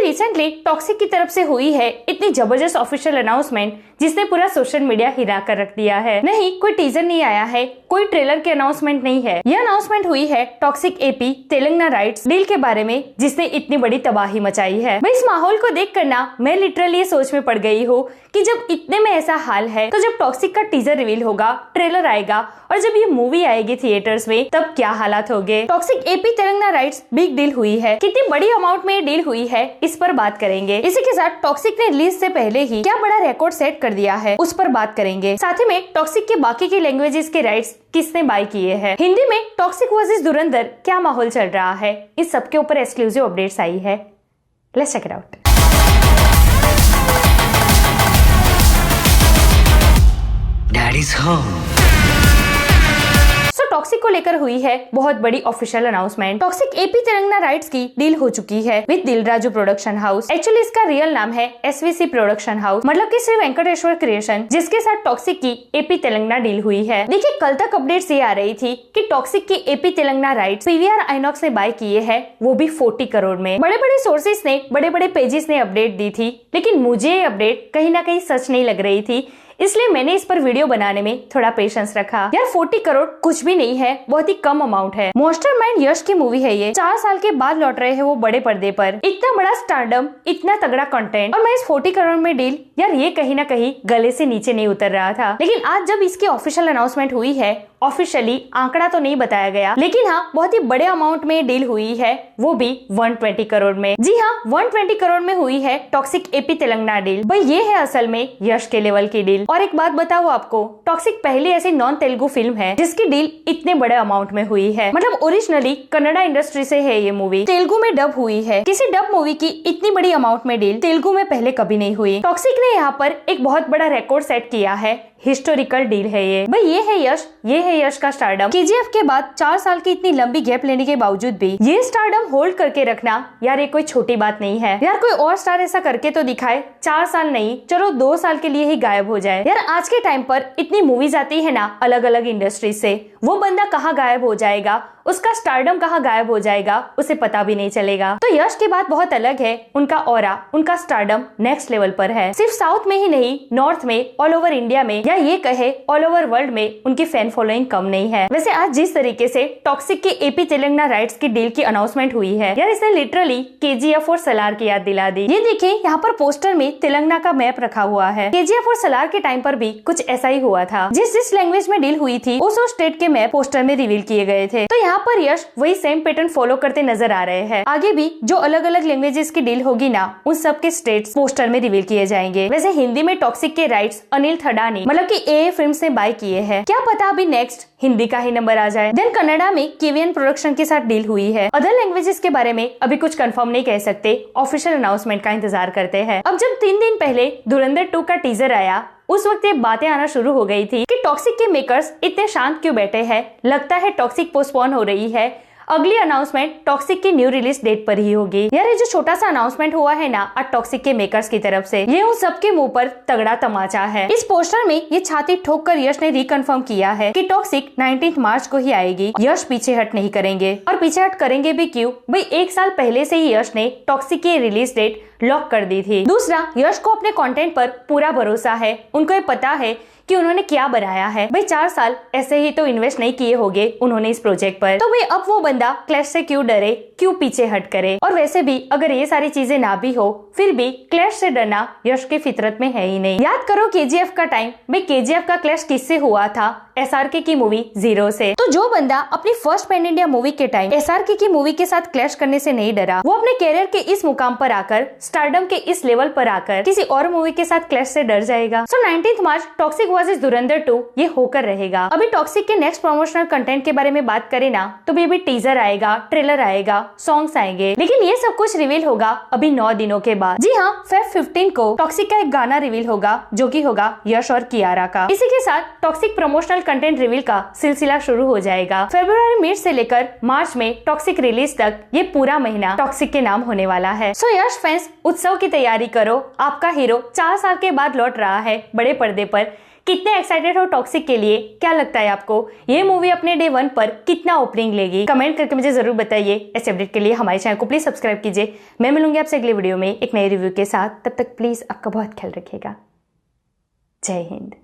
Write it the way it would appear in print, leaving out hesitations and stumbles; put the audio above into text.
Recently toxic की तरफ से हुई है इतनी जबरदस्त ऑफिशियल अनाउंसमेंट जिसने पूरा सोशल मीडिया हिला कर रख दिया है। नहीं, कोई टीजर नहीं आया है, कोई ट्रेलर की अनाउंसमेंट नहीं है। यह अनाउंसमेंट हुई है toxic AP Telangana rights deal के बारे में, जिसने इतनी बड़ी तबाही मचाई है। भाई, इस माहौल को देख कर ना मैं लिटरली ये सोच में पड़ गई हूँ कि जब इतने में ऐसा हाल है तो जब टॉक्सिक का टीजर रिवील होगा, ट्रेलर आएगा और जब ये मूवी आएगी थिएटर्स में, तब क्या हालात होंगे। Toxic AP Telangana rights big deal हुई है। कितनी बड़ी अमाउंट में ये डील हुई है, इस पर बात करेंगे। इसी के साथ टॉक्सिक ने रिलीज से पहले ही क्या बड़ा रिकॉर्ड सेट कर दिया है, उस पर बात करेंगे। साथ ही में टॉक्सिक के बाकी के लैंग्वेजेस के राइट्स किसने बाय किए हैं। हिंदी में टॉक्सिक वर्सेस धुरंधर क्या माहौल चल रहा है, इस सब के ऊपर एक्सक्लूसिव अपडेट्स आई है। Let's check it out. Daddy's home. Toxic को लेकर हुई है बहुत बड़ी official announcement. Toxic AP Telangana rights की डील हो चुकी है with Dil Raju production house. Actually इसका रियल नाम है एसवीसी प्रोडक्शन हाउस, मतलब कि श्री वेंकटेश्वर क्रिएशन, जिसके साथ टॉक्सिक की एपी तेलंगाना डील हुई है। देखिए, कल तक अपडेट्स ये आ रही थी कि टॉक्सिक की AP Telangana rights PVR INOX ने बाय किए हैं, वो भी 40 करोड़ में। बड़े बड़े सोर्सेस ने, बड़े बड़े पेजेस ने अपडेट दी थी, लेकिन मुझे ये अपडेट कहीं ना कहीं सच नहीं लग रही थी, इसलिए मैंने इस पर वीडियो बनाने में थोड़ा पेशेंस रखा। यार 40 करोड़ कुछ भी नहीं है, बहुत ही कम अमाउंट है। मास्टरमाइंड यश की मूवी है ये। 4 साल के बाद लौट रहे हैं वो बड़े पर्दे पर। इतना बड़ा स्टारडम, इतना तगड़ा कंटेंट, और मैं इस 40 करोड़ में डील, यार ये कहीं ना कहीं गले से नीचे नहीं उतर रहा था। लेकिन आज जब इसकी ऑफिशियल अनाउंसमेंट हुई है, ऑफिशियली आंकड़ा तो नहीं बताया गया, लेकिन हाँ बहुत ही बड़े अमाउंट में डील हुई है, वो भी 120 करोड़ में। जी हाँ, 120 करोड़ में हुई है टॉक्सिक एपी तेलंगाना डील। भाई, ये है असल में यश के लेवल की डील। और एक बात बताऊं आपको, टॉक्सिक पहली ऐसी नॉन तेलुगु फिल्म है जिसकी डील इतने बड़े अमाउंट में हुई है। मतलब ओरिजिनली कन्नड़ा इंडस्ट्री से है ये मूवी, तेलुगु में डब हुई है। किसी डब मूवी की इतनी बड़ी अमाउंट में डील तेलुगु में पहले कभी नहीं हुई। टॉक्सिक ने यहाँ पर एक बहुत बड़ा रिकॉर्ड सेट किया है, हिस्टोरिकल डील है ये। भाई, ये है यश का स्टारडम। केजीएफ के बाद 4 साल की इतनी लंबी गैप लेने के बावजूद भी ये स्टारडम होल्ड करके रखना, यार ये कोई छोटी बात नहीं है। यार कोई और स्टार ऐसा करके तो दिखाए, 4 साल नहीं, चलो 2 साल के लिए ही गायब हो जाए। यार आज के टाइम पर इतनी मूवीज आती है ना अलग अलग इंडस्ट्री से, वो बंदा कहाँ गायब हो जाएगा, उसका स्टारडम कहाँ गायब हो जाएगा, उसे पता भी नहीं चलेगा। तो यश की बात बहुत अलग है, उनका ऑरा, उनका स्टारडम नेक्स्ट लेवल पर है। सिर्फ साउथ में ही नहीं, नॉर्थ में, ऑल ओवर इंडिया में, या ये कहे ऑल ओवर वर्ल्ड में उनकी फैन फॉलोइंग कम नहीं है। वैसे आज जिस तरीके से टॉक्सिक की एपी तेलंगाना राइट्स की डील की अनाउंसमेंट हुई है, यार इसने लिटरली केजीएफ और सलार की याद दिला दी। ये देखिए, यहाँ पर पोस्टर में तेलंगाना का मैप रखा हुआ है। केजीएफ और सलार के टाइम पर भी कुछ ऐसा ही हुआ था। जिस लैंग्वेज में डील हुई थी, उस स्टेट के मैप पोस्टर में रिवील किए गए थे। तो यहाँ पर यश वही सेम पैटर्न फॉलो करते नजर आ रहे हैं। आगे भी जो अलग अलग लैंग्वेजेस की डील होगी ना, उन सब के स्टेट्स पोस्टर में रिवील किए जाएंगे। वैसे हिंदी में टॉक्सिक के राइट्स अनिल थडानी, मतलब कि ए फिल्म्स ने बाय किए हैं। क्या पता अभी नेक्स्ट हिंदी का ही नंबर आ जाए। देन कन्नड़ा में केवीएन प्रोडक्शन के साथ डील हुई है। अदर लैंग्वेजेस के बारे में अभी कुछ कंफर्म नहीं कह सकते, ऑफिशियल अनाउंसमेंट का इंतजार करते हैं। अब जब 3 दिन पहले धुरंधर 2 का टीजर आया, उस वक्त ये बातें आना शुरू हो गई थी कि टॉक्सिक के मेकर्स इतने शांत क्यों बैठे हैं, लगता है टॉक्सिक पोस्टपोन हो रही है, अगली अनाउंसमेंट टॉक्सिक की न्यू रिलीज डेट पर ही होगी। यार ये जो छोटा सा अनाउंसमेंट हुआ है ना आज टॉक्सिक के मेकर्स की तरफ से, ये उन सबके मुंह पर तगड़ा तमाचा है। इस पोस्टर में ये छाती ठोक कर यश ने रिकन्फर्म किया है कि टॉक्सिक 19 मार्च को ही आएगी। यश पीछे हट नहीं करेंगे, और पीछे हट करेंगे भी क्यों भाई, 1 साल पहले से ही यश ने टॉक्सिक की रिलीज डेट लॉक कर दी थी। दूसरा, यश को अपने कंटेंट पर पूरा भरोसा है, उनको ये पता है कि उन्होंने क्या बनाया है। भाई 4 साल ऐसे ही तो इन्वेस्ट नहीं किए होंगे उन्होंने इस प्रोजेक्ट पर, तो भाई अब वो बंदा क्लैश से क्यों डरे, क्यों पीछे हट करे। और वैसे भी अगर ये सारी चीजें ना भी हो, फिर भी क्लैश से डरना यश की फितरत में है ही नहीं। याद करो केजीएफ का टाइम, भाई केजीएफ का क्लैश किससे हुआ था, एसआरके की मूवी जीरो से। तो जो बंदा अपनी फर्स्ट पैन इंडिया मूवी के टाइम एसआरके की मूवी के साथ क्लैश करने से नहीं डरा, वो अपने कैरियर के इस मुकाम पर आकर, स्टारडम के इस लेवल पर आकर किसी और मूवी के साथ क्लैश से डर जाएगा। सो 19 मार्च टॉक्सिक वर्सेस धुरंधर 2 ये होकर रहेगा। अभी टॉक्सिक के नेक्स्ट प्रमोशनल कंटेंट के बारे में बात करें ना, तो भी टीजर आएगा, ट्रेलर आएगा, सॉन्ग्स आएंगे, लेकिन ये सब कुछ रिवील होगा अभी 9 दिनों के बाद। जी हाँ, Feb 15 को टॉक्सिक का एक गाना रिवील होगा, जो कि होगा यश और कियारा का। इसी के साथ टॉक्सिक प्रमोशनल कंटेंट रिवील का सिलसिला शुरू हो जाएगा। फरवरी मिड से लेकर मार्च में टॉक्सिक रिलीज तक ये पूरा महीना टॉक्सिक के नाम होने वाला है। सो यश फैंस उत्सव की तैयारी करो, आपका हीरो 4 साल के बाद लौट रहा है बड़े पर्दे पर। कितने एक्साइटेड हो टॉक्सिक के लिए? क्या लगता है आपको ये मूवी अपने डे 1 पर कितना ओपनिंग लेगी? कमेंट करके मुझे जरूर बताइए। ऐसे अपडेट के लिए हमारे चैनल को प्लीज सब्सक्राइब कीजिए। मैं मिलूंगी आपसे अगले वीडियो में एक नए रिव्यू के साथ। तब तक प्लीज आपका बहुत ख्याल रखिएगा। जय हिंद।